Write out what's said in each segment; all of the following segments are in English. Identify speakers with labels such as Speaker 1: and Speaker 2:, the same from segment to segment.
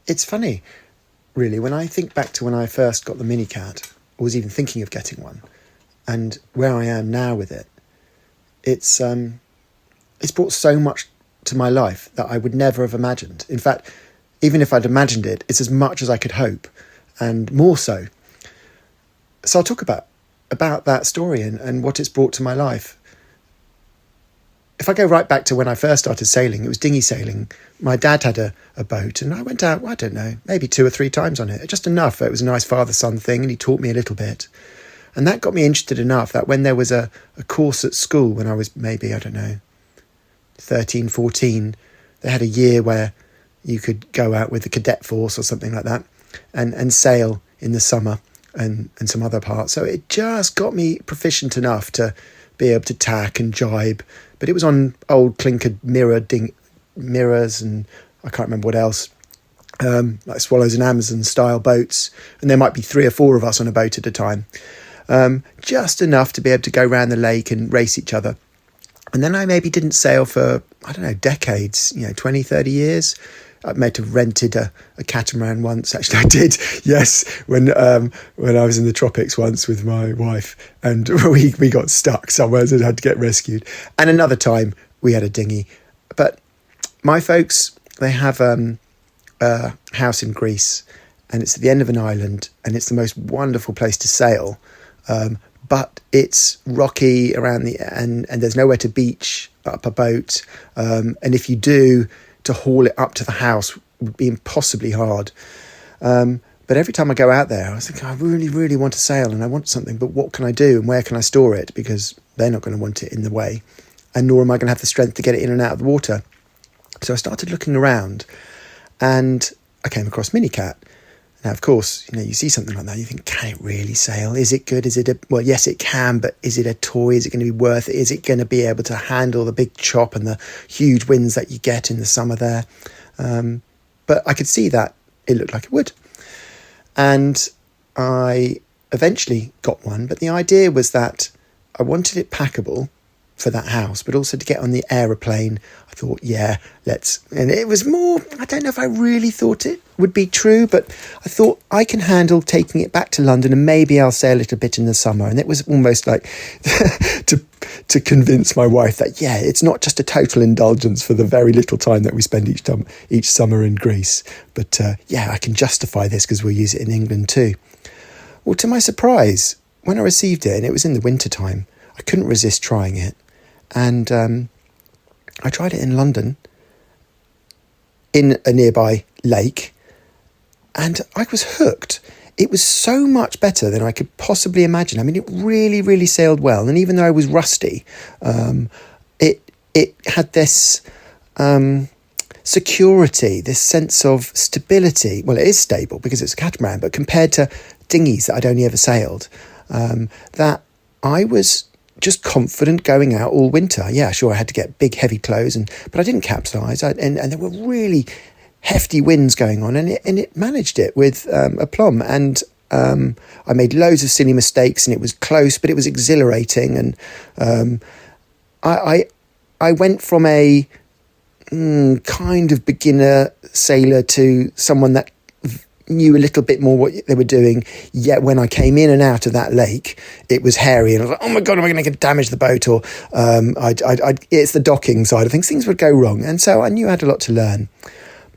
Speaker 1: it's funny, really, when I think back to when I first got the MiniCat, or was even thinking of getting one, and where I am now with it, it's brought so much to my life that I would never have imagined. In fact, even if I'd imagined it, it's as much as I could hope, and more so. So I'll talk about that story and what it's brought to my life. If I go right back to when I first started sailing, it was dinghy sailing. My dad had a boat, and I went out, I don't know, maybe 2 or 3 times on it, just enough. It was a nice father-son thing, and he taught me a little bit. And that got me interested enough that when there was a course at school, when I was maybe, I don't know, 13, 14, they had a year where you could go out with the cadet force or something like that and sail in the summer and some other parts. So it just got me proficient enough to be able to tack and jibe. But it was on old clinker mirrors and I can't remember what else, like Swallows and Amazon style boats. And there might be 3 or 4 of us on a boat at a time. Just enough to be able to go around the lake and race each other. And then I maybe didn't sail for, I don't know, decades, 20, 30 years. I might have rented a catamaran once. Actually, I did, yes, when I was in the tropics once with my wife, and we got stuck somewhere and had to get rescued. And another time we had a dinghy. But my folks, they have a house in Greece, and it's at the end of an island, and it's the most wonderful place to sail. But it's rocky around and there's nowhere to beach up a boat. And if you do, to haul it up to the house would be impossibly hard. But every time I go out there, I was thinking, I really, really want to sail and I want something, but what can I do and where can I store it? Because they're not going to want it in the way, and nor am I going to have the strength to get it in and out of the water. So I started looking around and I came across MiniCat. Now, of course, you see something like that, you think, can it really sail? Is it good? Well, yes, it can, but is it a toy? Is it going to be worth it? Is it going to be able to handle the big chop and the huge winds that you get in the summer there? But I could see that it looked like it would. And I eventually got one, but the idea was that I wanted it packable for that house, but also to get on the aeroplane. I thought, yeah, and it was more, I don't know if I really thought it would be true, but I thought I can handle taking it back to London and maybe I'll sail a little bit in the summer. And it was almost like to convince my wife that, yeah, it's not just a total indulgence for the very little time that we spend each summer in Greece, but yeah, I can justify this because we'll use it in England too. Well, to my surprise, when I received it, and it was in the winter time, I couldn't resist trying it. And I tried it in London, in a nearby lake, and I was hooked. It was so much better than I could possibly imagine. I mean, it really, really sailed well. And even though I was rusty, it had this security, this sense of stability. Well, it is stable because it's a catamaran, but compared to dinghies that I'd only ever sailed, that I was just confident going out all winter. Yeah, sure, I had to get big, heavy clothes, but I didn't capsize. And there were really hefty winds going on, and it managed it with aplomb. And I made loads of silly mistakes, and it was close, but it was exhilarating. And I went from a kind of beginner sailor to someone that knew a little bit more what they were doing. Yet when I came in and out of that lake, it was hairy, and I was like, oh my God, am I going to damage the boat? Or it's the docking side of things. Things would go wrong. And so I knew I had a lot to learn.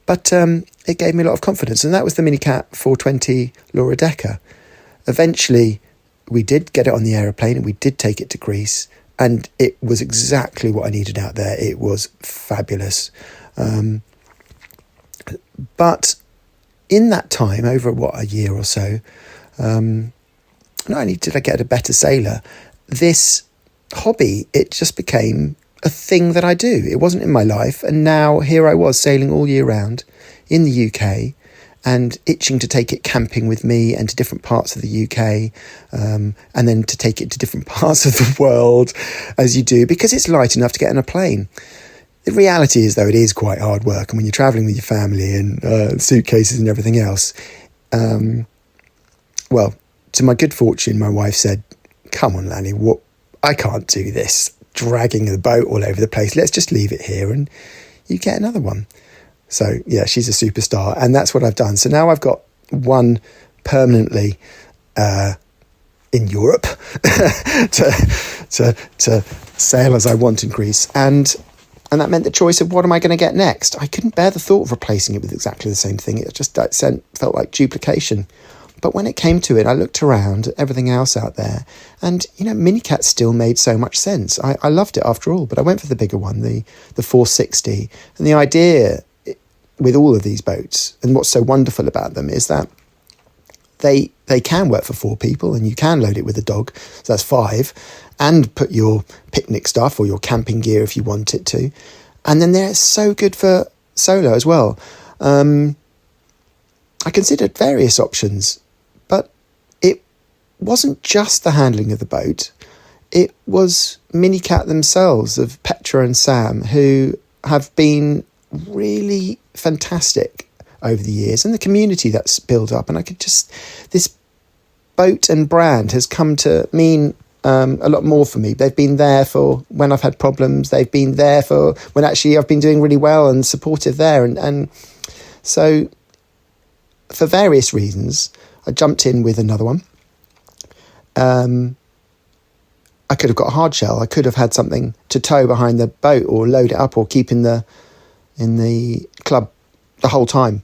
Speaker 1: But it gave me a lot of confidence. And that was the MiniCat 420 Laura Decker. Eventually, we did get it on the aeroplane and we did take it to Greece. And it was exactly what I needed out there. It was fabulous. But in that time, over a year or so, not only did I get a better sailor, this hobby, it just became a thing that I do. It wasn't in my life, and now here I was sailing all year round in the UK and itching to take it camping with me and to different parts of the UK, and then to take it to different parts of the world, as you do, because it's light enough to get on a plane. The reality is, though, it is quite hard work, and when you're travelling with your family and suitcases and everything else, well, to my good fortune, my wife said, come on, Lanny, I can't do this, dragging the boat all over the place. Let's just leave it here and you get another one. So yeah, she's a superstar, and that's what I've done. So now I've got one permanently in Europe to sail as I want in Greece, and that meant the choice of what am I going to get next. I couldn't bear the thought of replacing it with exactly the same thing. It just felt like duplication. But when it came to it, I looked around at everything else out there, and MiniCat still made so much sense. I loved it after all, but I went for the bigger one, the 460. And the idea with all of these boats, and what's so wonderful about them, is that they can work for 4 people, and you can load it with a dog, so that's 5, and put your picnic stuff or your camping gear if you want it to. And then they're so good for solo as well. I considered various options, but it wasn't just the handling of the boat. It was MiniCat themselves, of Petra and Sam, who have been really fantastic over the years, and the community that's built up. And this boat and brand has come to mean a lot more for me. They've been there for when I've had problems. They've been there for when actually I've been doing really well and supportive there. And so for various reasons, I jumped in with another one. I could have got a hard shell. I could have had something to tow behind the boat or load it up or keep in the club the whole time.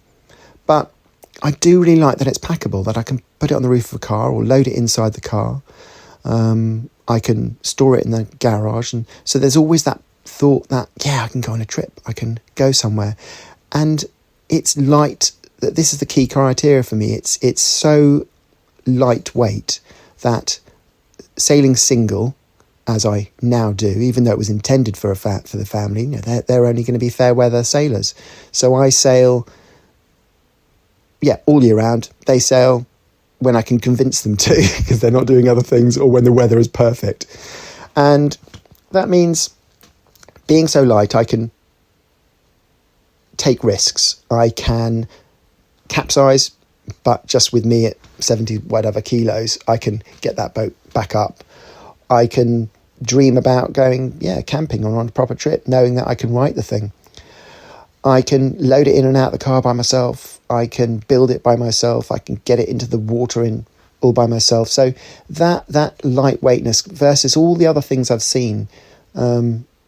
Speaker 1: But I do really like that it's packable, that I can put it on the roof of a car or load it inside the car. I can store it in the garage. And so there's always that thought that, I can go on a trip. I can go somewhere. And it's light. This is the key criteria for me. It's so lightweight that sailing single, as I now do, even though it was intended for the family, they're only going to be fair weather sailors. So I sail, all year round. They sail when I can convince them to, because they're not doing other things, or when the weather is perfect. And that means being so light, I can take risks. I can capsize, but just with me at 70 whatever kilos, I can get that boat back up. I can dream about going camping or on a proper trip, knowing that I can right the thing. I can load it in and out the car by myself. I can build it by myself. I can get it into the water all by myself. So that lightweightness versus all the other things I've seen,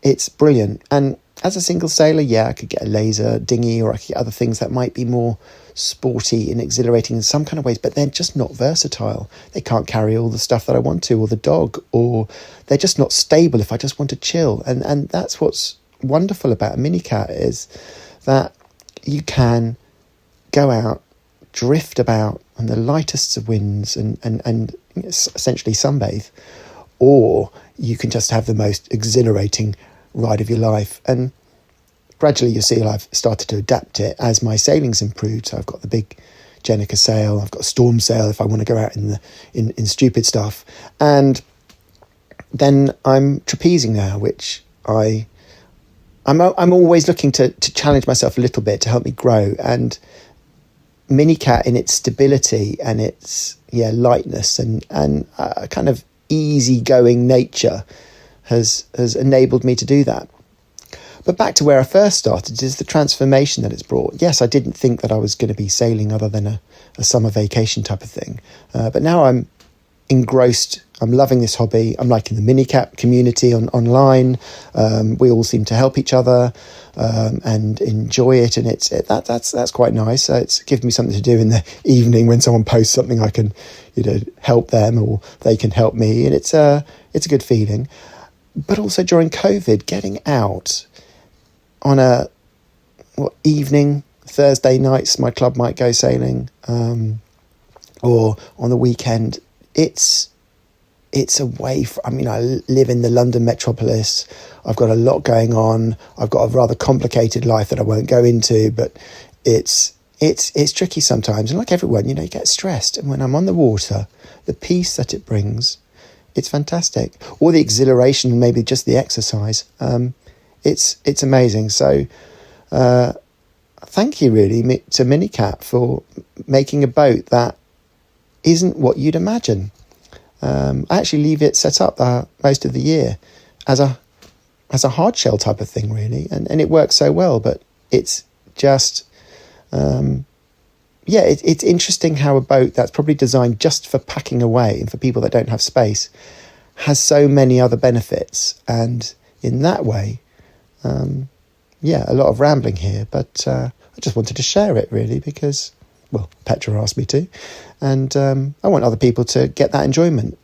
Speaker 1: it's brilliant. And as a single sailor, I could get a laser dinghy, or I could get other things that might be more sporty and exhilarating in some kind of ways, but they're just not versatile. They can't carry all the stuff that I want to, or the dog, or they're just not stable if I just want to chill. And that's what's wonderful about a MiniCat, is that you can go out, drift about on the lightest of winds and essentially sunbathe, or you can just have the most exhilarating ride of your life. And gradually you'll see I've started to adapt it as my sailing's improved. So I've got the big Jenica sail, I've got a storm sail if I want to go out in stupid stuff, and then I'm trapezing now, which I'm always looking to challenge myself a little bit to help me grow. And MiniCat, in its stability and its lightness and kind of easygoing nature, has enabled me to do that. But back to where I first started is the transformation that it's brought. Yes, I didn't think that I was going to be sailing other than a summer vacation type of thing. But now I'm engrossed. I'm loving this hobby. I'm liking the MiniCat community online. We all seem to help each other and enjoy it. And that's quite nice. It's given me something to do in the evening when someone posts something. I can help them, or they can help me. And it's a good feeling. But also during COVID, getting out on a evening, Thursday nights, my club might go sailing, or on the weekend. It's a way. I live in the London metropolis. I've got a lot going on. I've got a rather complicated life that I won't go into, but it's tricky sometimes. And like everyone, you get stressed. And when I'm on the water, the peace that it brings, it's fantastic. Or the exhilaration, and maybe just the exercise. It's amazing. So thank you really to MiniCat for making a boat that isn't what you'd imagine. I actually leave it set up most of the year as a hard shell type of thing, really, and it works so well. But it's just, it's interesting how a boat that's probably designed just for packing away and for people that don't have space has so many other benefits. And in that way, a lot of rambling here, but I just wanted to share it really because, well, Petra asked me to, and I want other people to get that enjoyment